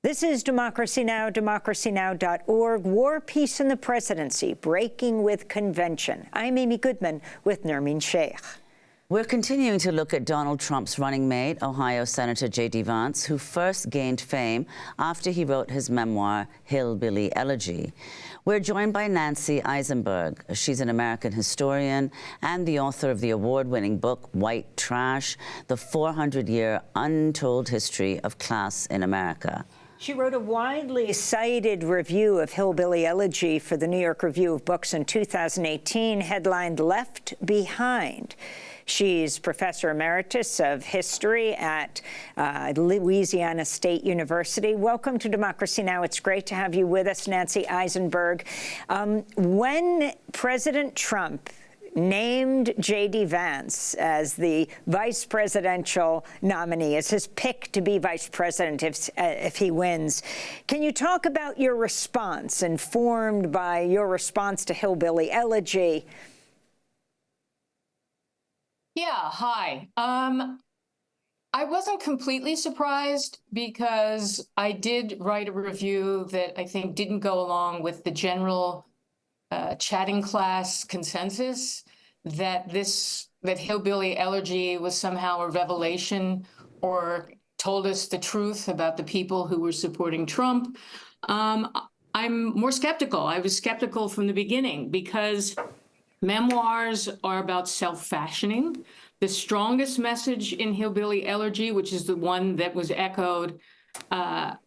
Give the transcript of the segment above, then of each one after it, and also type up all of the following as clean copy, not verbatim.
This is Democracy Now!, democracynow.org. War, Peace, and the Presidency, Breaking with Convention. I'm Amy Goodman with Nermeen Sheikh. We're continuing to look at Donald Trump's running mate, Ohio Senator J.D. Vance, who first gained fame after he wrote his memoir, Hillbilly Elegy. We're joined by Nancy Isenberg. She's an American historian and the author of the award-winning book, White Trash, The 400-Year Untold History of Class in America. She wrote a widely cited review of Hillbilly Elegy for the New York Review of Books in 2018, headlined Left Behind. She's professor emeritus of history at Louisiana State University. Welcome to Democracy Now! It's great to have you with us, Nancy Isenberg. When President Trump named J.D. Vance as the vice presidential nominee, as his pick to be vice president if he wins, can you talk about your response, informed by your response to Hillbilly Elegy? Yeah, hi. I wasn't completely surprised because I did write a review that I think didn't go along with the general chatting class consensus that Hillbilly Elegy was somehow a revelation or told us the truth about the people who were supporting Trump. I'm more skeptical. I was skeptical from the beginning because memoirs are about self-fashioning. The strongest message in Hillbilly Elegy, which is the one that was echoed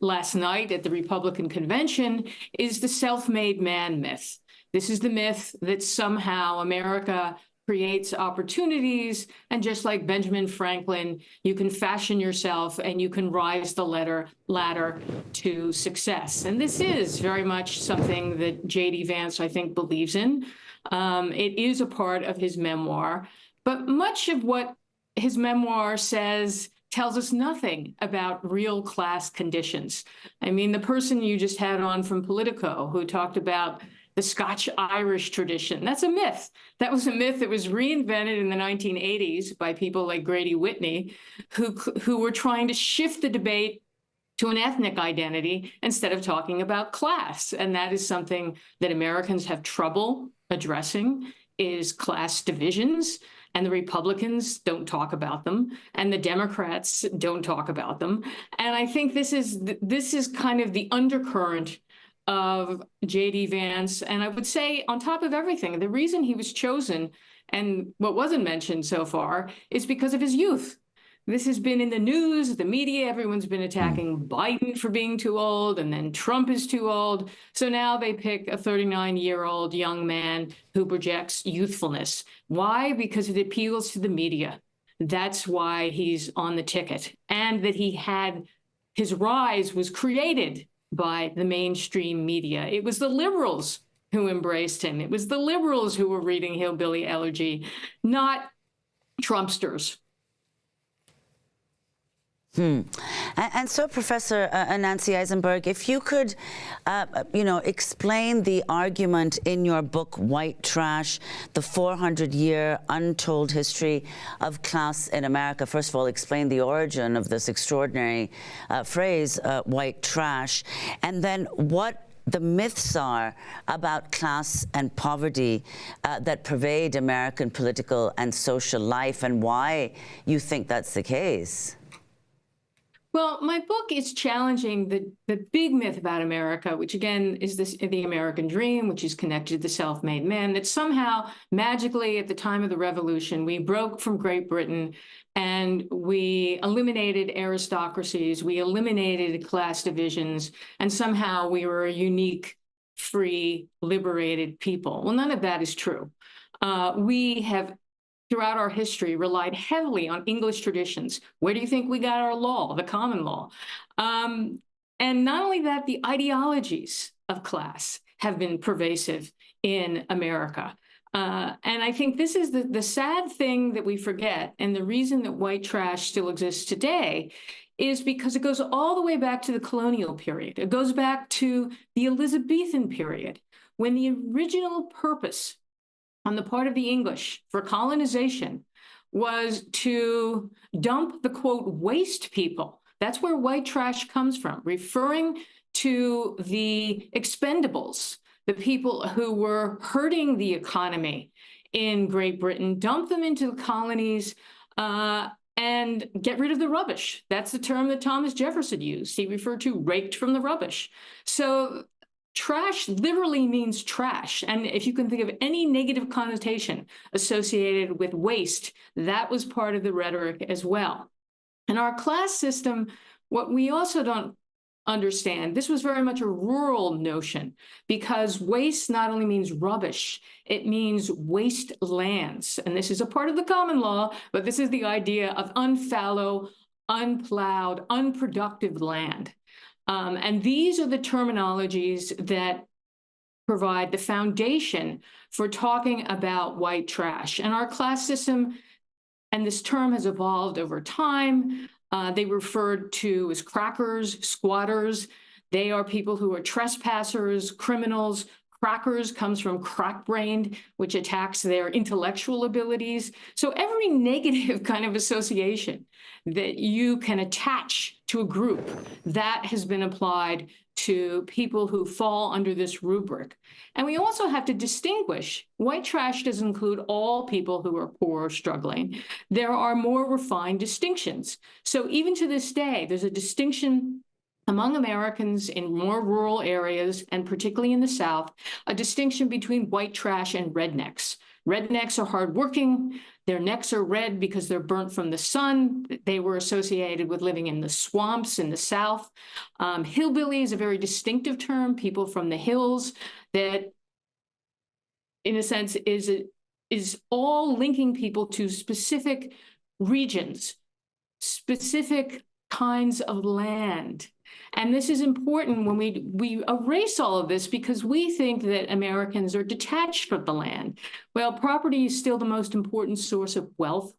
last night at the Republican convention, is the self-made man myth. This is the myth that somehow America creates opportunities, and just like Benjamin Franklin, you can fashion yourself and you can rise the ladder to success. And this is very much something that J.D. Vance, I think, believes in. It is a part of his memoir, but much of what his memoir says tells us nothing about real class conditions. I mean, the person you just had on from Politico, who talked about the Scotch-Irish tradition, that's a myth. That was a myth that was reinvented in the 1980s by people like Grady Whitney, who were trying to shift the debate to an ethnic identity instead of talking about class. And that is something that Americans have trouble addressing, is class divisions. And the Republicans don't talk about them, and the Democrats don't talk about them. And I think this is kind of the undercurrent of J.D. Vance. And I would say, on top of everything, the reason he was chosen, and what wasn't mentioned so far, is because of his youth. This has been in the news, the media, everyone's been attacking Biden for being too old, and then Trump is too old. So now they pick a 39-year-old young man who projects youthfulness. Why? Because it appeals to the media. That's why he's on the ticket. And that his rise was created by the mainstream media. It was the liberals who embraced him. It was the liberals who were reading Hillbilly Elegy, not Trumpsters. And so, Professor Nancy Isenberg, if you could, explain the argument in your book, White Trash, the 400-Year Untold History of Class in America. First of all, explain the origin of this extraordinary phrase, white trash, and then what the myths are about class and poverty that pervade American political and social life, and why you think that's the case. Well, my book is challenging the big myth about America, which again is the American dream, which is connected to the self-made man, that somehow magically at the time of the Revolution, we broke from Great Britain and we eliminated aristocracies, we eliminated class divisions, and somehow we were a unique, free, liberated people. Well, none of that is true. We have throughout our history, relied heavily on English traditions. Where do you think we got our law, the common law? And not only that, the ideologies of class have been pervasive in America. And I think this is the sad thing that we forget, and the reason that white trash still exists today is because it goes all the way back to the colonial period. It goes back to the Elizabethan period, when the original purpose on the part of the English for colonization was to dump the, quote, waste people That's where white trash comes from, referring to the expendables, the people who were hurting the economy in Great Britain, dump them into the colonies, and get rid of the rubbish. That's the term that Thomas Jefferson used. He referred to raked from the rubbish. So trash literally means trash. And if you can think of any negative connotation associated with waste, that was part of the rhetoric as well. In our class system, what we also don't understand, this was very much a rural notion, because waste not only means rubbish, it means wastelands. And this is a part of the common law, but this is the idea of unfallow, unplowed, unproductive land. And these are the terminologies that provide the foundation for talking about white trash. And our class system, and this term has evolved over time. They referred to as crackers, squatters. They are people who are trespassers, criminals. Crackers comes from crack-brained, which attacks their intellectual abilities. So every negative kind of association that you can attach to a group, that has been applied to people who fall under this rubric. And we also have to distinguish, white trash doesn't include all people who are poor or struggling. There are more refined distinctions. So even to this day, there's a distinction among Americans in more rural areas, and particularly in the South, a distinction between white trash and rednecks. Rednecks are hardworking. Their necks are red because they're burnt from the sun. They were associated with living in the swamps in the South. Hillbilly is a very distinctive term, people from the hills, that in a sense is all linking people to specific regions, specific kinds of land. And this is important when we erase all of this, because we think that Americans are detached from the land. Well, property is still the most important source of wealth.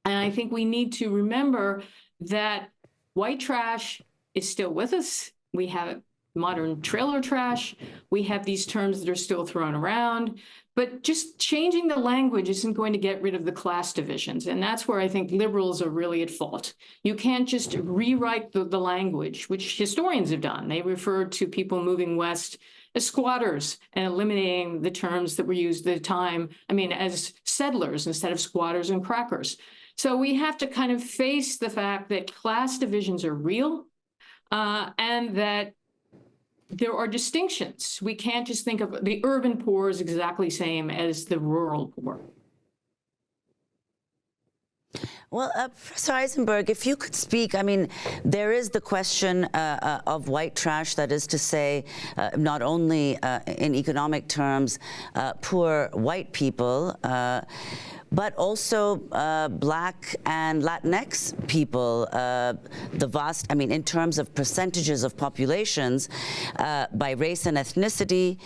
And I think we need to remember that white trash is still with us. We have modern trailer trash. We have these terms that are still thrown around. But just changing the language isn't going to get rid of the class divisions. And that's where I think liberals are really at fault. You can't just rewrite the language, which historians have done. They referred to people moving west as squatters and eliminating the terms that were used at the time, as settlers instead of squatters and crackers. So we have to kind of face the fact that class divisions are real, and that there are distinctions. We can't just think of the urban poor as exactly the same as the rural poor. Well, Professor Isenberg, if you could speak, there is the question of white trash, that is to say, not only in economic terms, poor white people, but also Black and Latinx people, in terms of percentages of populations, by race and ethnicity.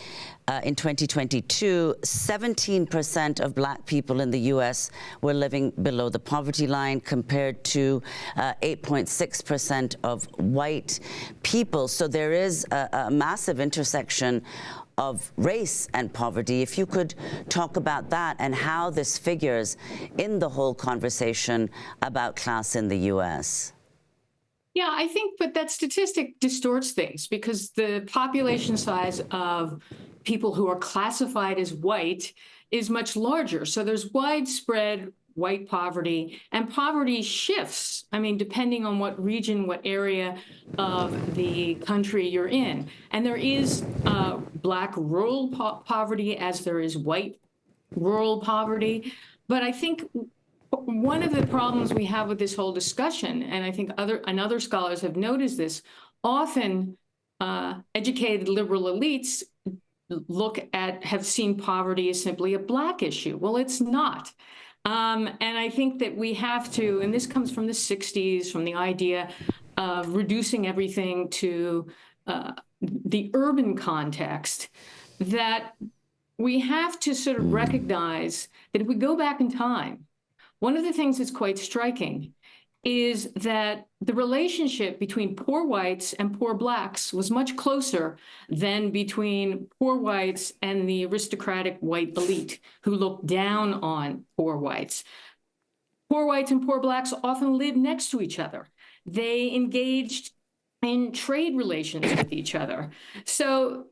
In 2022, 17% of Black people in the U.S. were living below the poverty line, compared to 8.6% of white people. So there is a massive intersection of race and poverty. If you could talk about that and how this figures in the whole conversation about class in the U.S. Yeah, I think, but that statistic distorts things, because the population size of people who are classified as white is much larger. So there's widespread white poverty, and poverty shifts, depending on what region, what area of the country you're in. And there is Black rural poverty as there is white rural poverty. But I think one of the problems we have with this whole discussion, and I think other scholars have noticed this, often educated liberal elites have seen poverty as simply a Black issue. Well, it's not. And I think that we have to, and this comes from the 60s, from the idea of reducing everything to the urban context, that we have to sort of recognize that if we go back in time, one of the things that's quite striking is that the relationship between poor whites and poor Blacks was much closer than between poor whites and the aristocratic white elite who looked down on poor whites. Poor whites and poor Blacks often lived next to each other. They engaged in trade relations with each other. So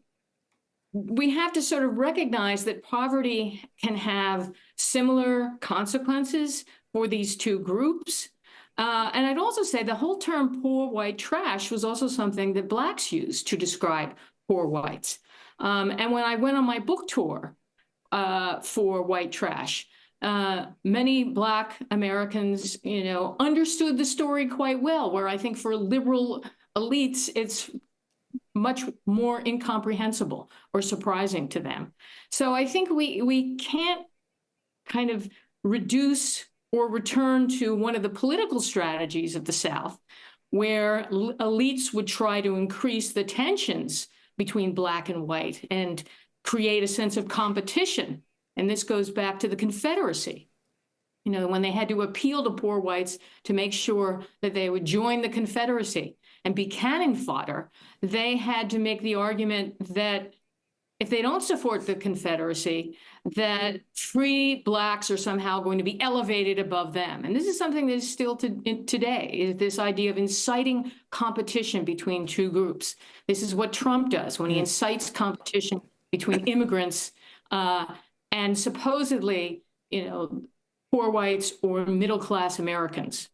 we have to sort of recognize that poverty can have similar consequences for these two groups. And I'd also say the whole term poor white trash was also something that Blacks used to describe poor whites. And when I went on my book tour for white trash, many Black Americans, understood the story quite well, where I think for liberal elites, it's much more incomprehensible or surprising to them. So I think we can't kind of reduce or return to one of the political strategies of the South, where elites would try to increase the tensions between Black and white and create a sense of competition. And this goes back to the Confederacy. When they had to appeal to poor whites to make sure that they would join the Confederacy and be cannon fodder, they had to make the argument that if they don't support the Confederacy, that free Blacks are somehow going to be elevated above them. And this is something that is still today, is this idea of inciting competition between two groups. This is what Trump does when he incites competition between immigrants and supposedly, poor whites or middle-class Americans.